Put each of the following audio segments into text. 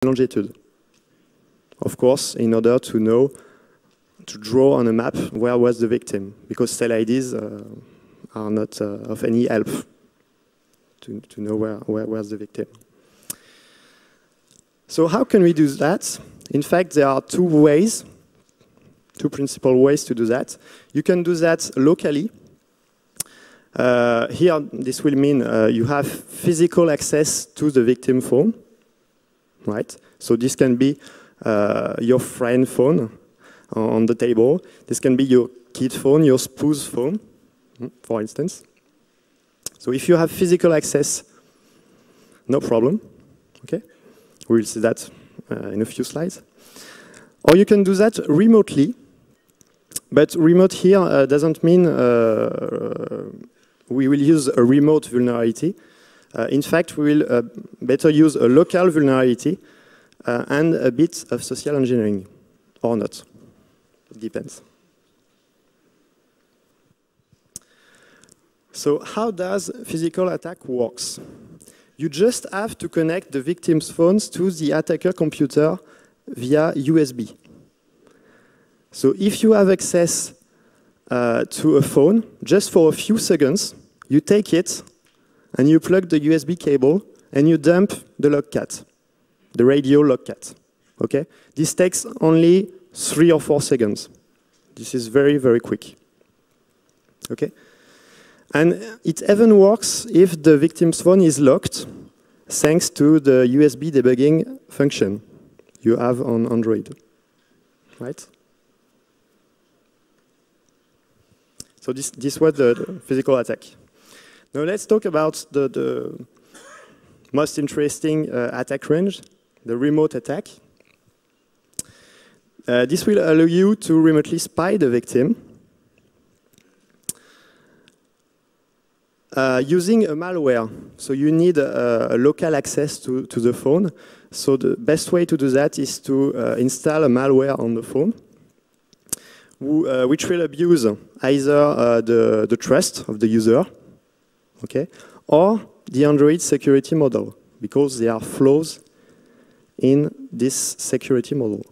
longitude. Of course, in order to know, to draw on a map where was the victim, because cell IDs are not of any help to know where's the victim. So how can we do that? In fact, there are two principal ways to do that. You can do that locally. Here, this will mean you have physical access to the victim phone, right? So this can be your friend phone on the table. This can be your kid phone, your spouse phone, for instance. So if you have physical access, no problem, okay? We will see that in a few slides. Or you can do that remotely, but remote here doesn't mean we will use a remote vulnerability. In fact, we will better use a local vulnerability and a bit of social engineering, or not. It depends. So how does physical attack works? You just have to connect the victim's phones to the attacker computer via USB. So if you have access to a phone, just for a few seconds, you take it and you plug the USB cable and you dump the logcat, the radio logcat. Okay? This takes only 3 or 4 seconds. This is very, very quick. Okay? And it even works if the victim's phone is locked, thanks to the USB debugging function you have on Android. Right? So this was the physical attack. Now let's talk about the most interesting attack range, the remote attack. This will allow you to remotely spy the victim using a malware. So you need a local access to the phone. So the best way to do that is to install a malware on the phone, which will abuse either the trust of the user, okay, or the Android security model, because there are flaws in this security model.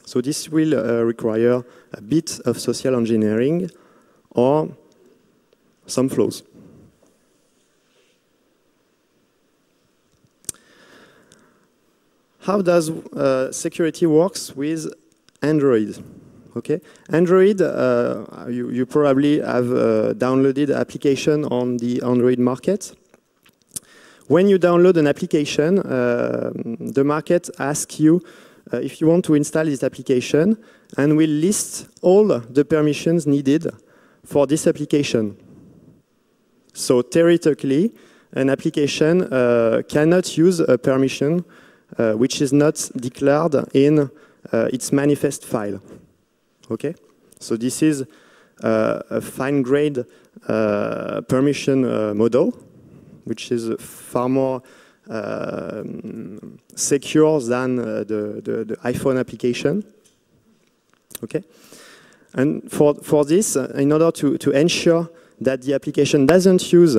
So this will require a bit of social engineering or some flaws. How does security works with Android? Okay, Android, you probably have downloaded an application on the Android market. When you download an application, the market asks you if you want to install this application, and will list all the permissions needed for this application. So theoretically, an application cannot use a permission which is not declared in its manifest file. Okay, so this is a fine-grained permission model, which is far more secure than the iPhone application. Okay, and for this, in order to ensure that the application doesn't use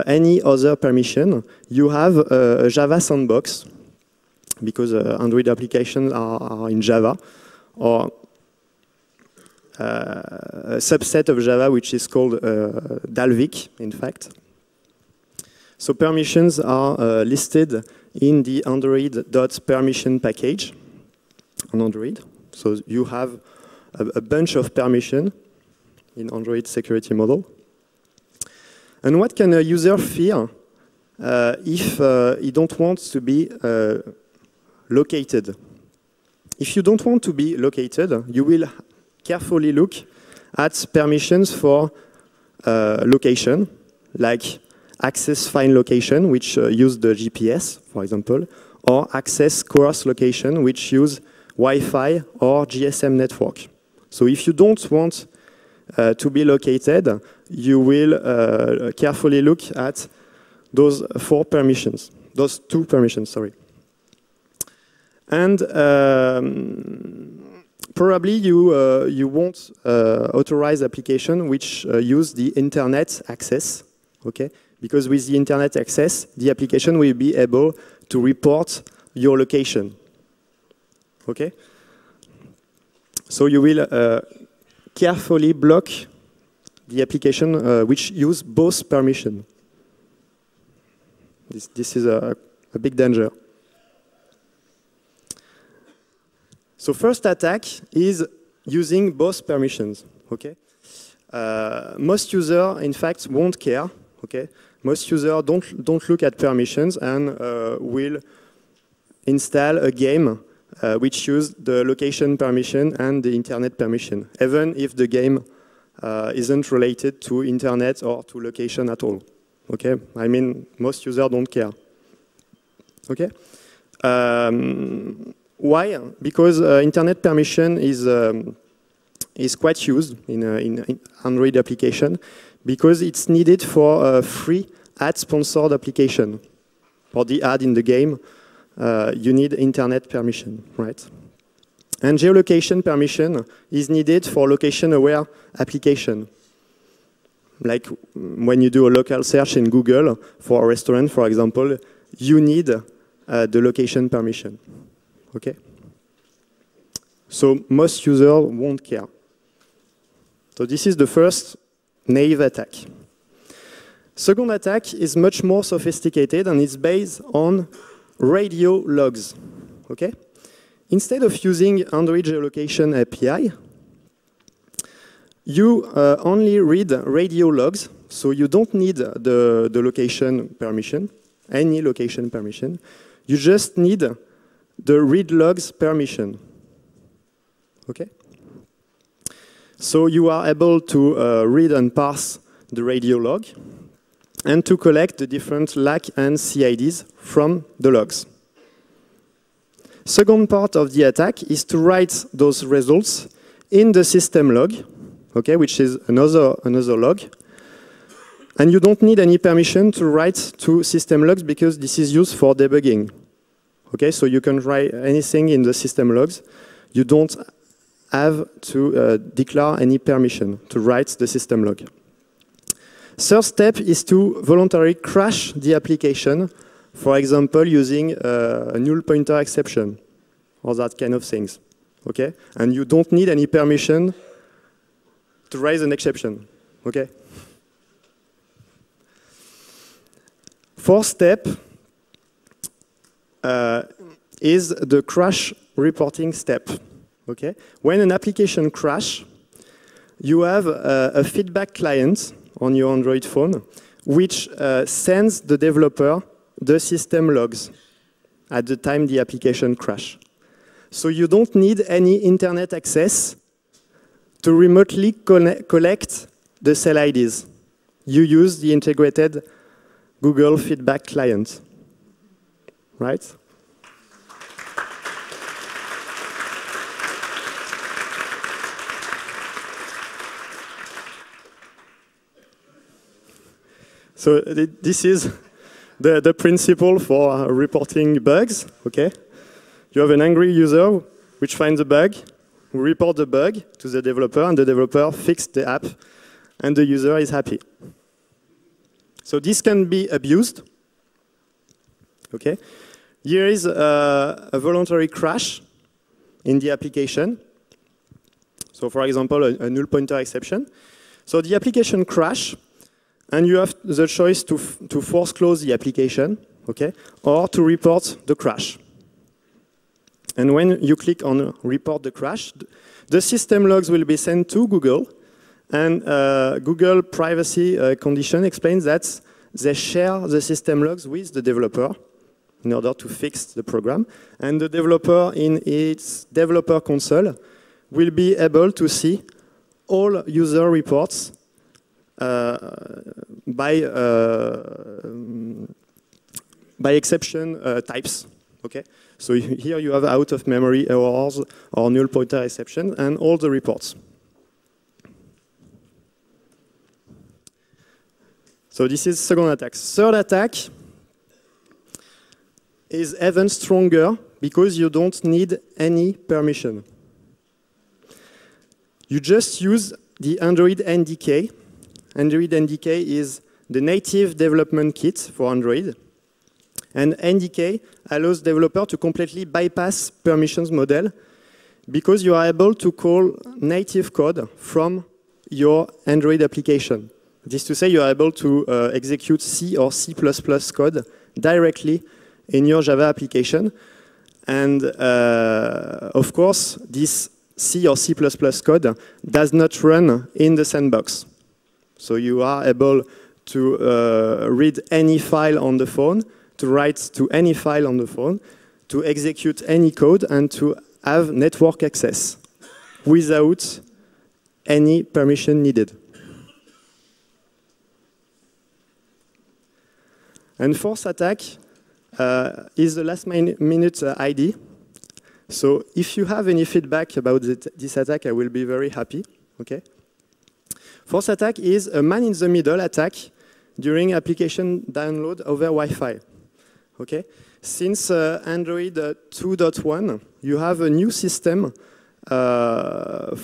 any other permission, you have a Java sandbox, because Android applications are in Java, or a subset of Java which is called Dalvik, in fact. So permissions are listed in the Android.permission package on Android. So you have a bunch of permission in Android security model. And what can a user fear if he don't want to be located? If you don't want to be located, you will carefully look at permissions for location, like access find location, which use the GPS, for example, or access coarse location, which use Wi-Fi or GSM network. So if you don't want to be located, you will carefully look at those 4 permissions, those 2 permissions, sorry. And probably you won't authorize application which use the internet access, okay? Because with the internet access, the application will be able to report your location. Okay? So you will carefully block the application which use both permission. This is a big danger. So first attack is using both permissions. Okay? Most users, in fact, won't care. Okay? Most users don't look at permissions and will install a game which use the location permission and the internet permission, even if the game isn't related to internet or to location at all. Okay? I mean, most users don't care. Okay? Why? Because internet permission is quite used in Android application because it's needed for a free ad-sponsored application. For the ad in the game, you need internet permission, right? And geolocation permission is needed for location-aware application. Like when you do a local search in Google for a restaurant, for example, you need the location permission. Okay? So most users won't care. So this is the first naive attack. Second attack is much more sophisticated and it's based on radio logs. Okay? Instead of using Android geolocation API, you only read radio logs, so you don't need the location permission, any location permission. You just need the read logs permission. Okay? So you are able to read and parse the radio log and to collect the different LAC and CIDs from the logs. Second part of the attack is to write those results in the system log, okay, which is another log. And you don't need any permission to write to system logs because this is used for debugging. Okay, so you can write anything in the system logs. You don't have to declare any permission to write the system log. Third step is to voluntarily crash the application, for example, using a null pointer exception or that kind of things. Okay? And you don't need any permission to raise an exception. Okay? Fourth step is the crash reporting step. Okay? When an application crashes, you have a feedback client on your Android phone which sends the developer the system logs at the time the application crashes. So you don't need any internet access to remotely collect the cell IDs. You use the integrated Google feedback client, right? So this is the principle for reporting bugs, okay? You have an angry user which finds a bug, who report the bug to the developer, and the developer fixes the app, and the user is happy. So this can be abused, okay? Here is a voluntary crash in the application. So for example, a null pointer exception. So the application crash, and you have the choice to force close the application, okay, or to report the crash. And when you click on report the crash, the system logs will be sent to Google, and Google privacy condition explains that they share the system logs with the developer in order to fix the program, and the developer in its developer console will be able to see all user reports by exception types. Okay, so here you have out-of-memory errors or null pointer exception and all the reports. So this is second attack. Third attack is even stronger because you don't need any permission. You just use the Android NDK. Android NDK is the native development kit for Android. And NDK allows developer to completely bypass permissions model because you are able to call native code from your Android application. This is to say you are able to execute C or C++ code directly in your Java application. And of course, this C or C++ code does not run in the sandbox. So you are able to read any file on the phone, to write to any file on the phone, to execute any code, and to have network access without any permission needed. And force attack is the last minute ID. So if you have any feedback about this attack, I will be very happy. Okay. Force attack is a man-in-the-middle attack during application download over Wi-Fi. Okay. Since Android 2.1, you have a new system for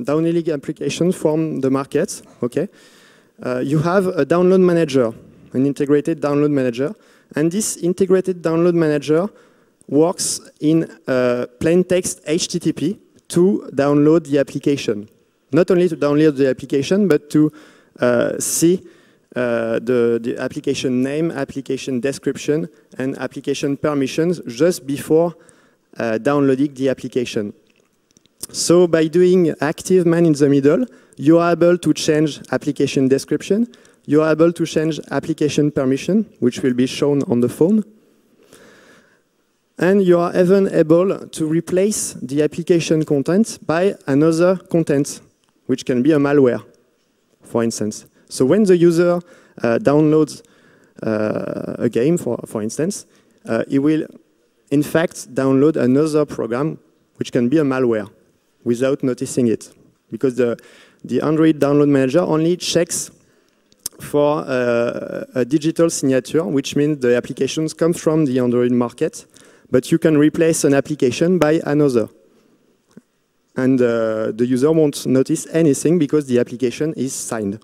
downloading applications from the market. Okay. You have a download manager, an integrated download manager, and this integrated download manager works in plain text HTTP to download the application. Not only to download the application, but to see the application name, application description, and application permissions just before downloading the application. So by doing active man-in-the-middle, you are able to change application description, you are able to change application permission, which will be shown on the phone, and you are even able to replace the application content by another content, which can be a malware, for instance. So when the user downloads a game, for instance, he will in fact download another program, which can be a malware, without noticing it. Because the Android download manager only checks for a digital signature, which means the applications come from the Android market, but you can replace an application by another. And the user won't notice anything because the application is signed.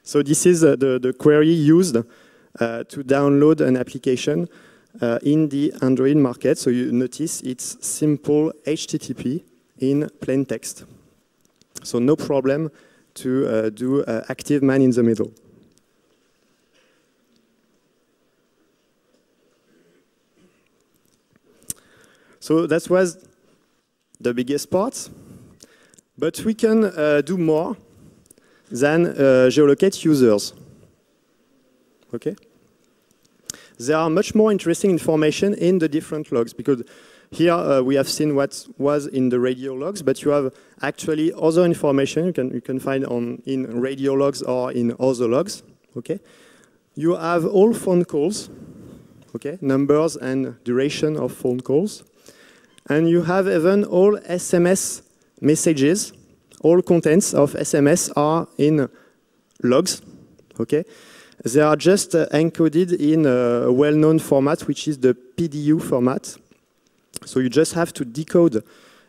So this is the query used to download an application in the Android market. So you notice it's simple HTTP in plain text. So no problem to do active man-in-the-middle. So that was the biggest part. But we can do more than geolocate users. Okay? There are much more interesting information in the different logs, because here we have seen what was in the radio logs, but you have actually other information you can find in radio logs or in other logs. Okay? You have all phone calls, okay? Numbers and duration of phone calls. And you have even all SMS messages. All contents of SMS are in logs. Okay? They are just encoded in a well-known format, which is the PDU format. So you just have to decode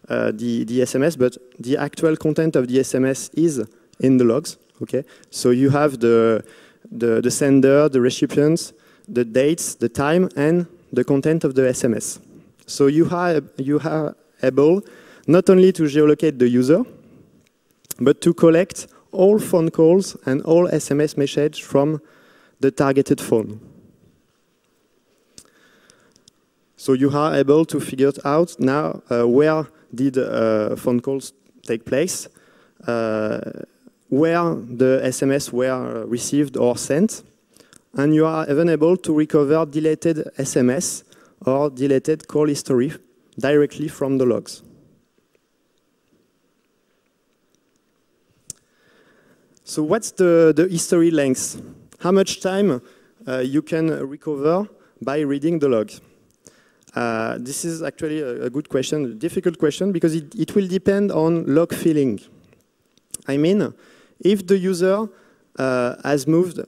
the SMS, but the actual content of the SMS is in the logs. Okay? So you have the sender, the recipient, the dates, the time, and the content of the SMS. So you are able not only to geolocate the user, but to collect all phone calls and all SMS messages from the targeted phone. So you are able to figure out now where did phone calls take place, where the SMS were received or sent, and you are even able to recover deleted SMS or deleted call history directly from the logs. So what's the history length? How much time you can recover by reading the log? This is actually a good question, a difficult question, because it will depend on log filling. I mean, if the user has moved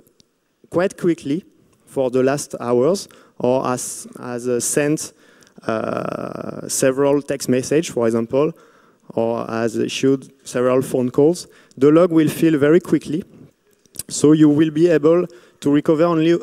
quite quickly for the last hours, or has sent several text messages, for example, or has issued several phone calls, the log will fill very quickly. So you will be able to recover only